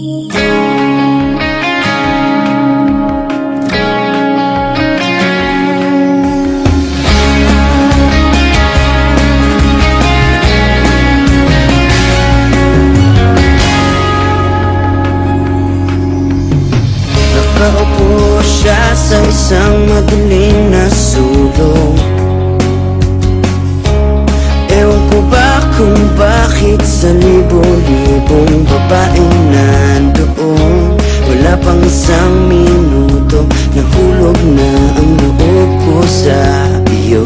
Nakaupo siya sa isang madilim na sulong. Ewan ko ba kung bakit sa libo-libong babaeng nandoon, wala pang isang minuto, nahulog na ang loob ko sa iyo.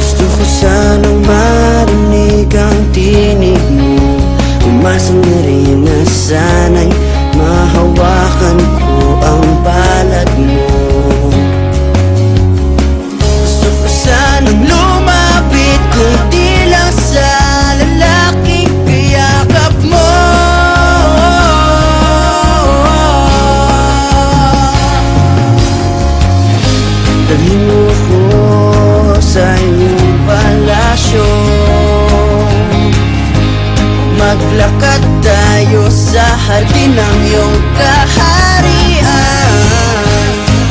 Gusto ko sanang marinig ang tinig mo, umasa na rin na sana'y mahawakan ko ang palad mo. Gusto ko sanang lumapit kung di lang sa lalaking kayakap mo. Dalhin mo ko sa iyong palasyo, maglakad tayo sa hardin ng iyong kaharian.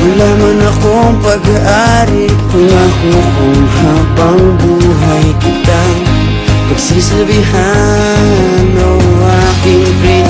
Wala man akong pag-aari, pangako kung habang buhay kitang pagsisilbihan, o aking prinsipe.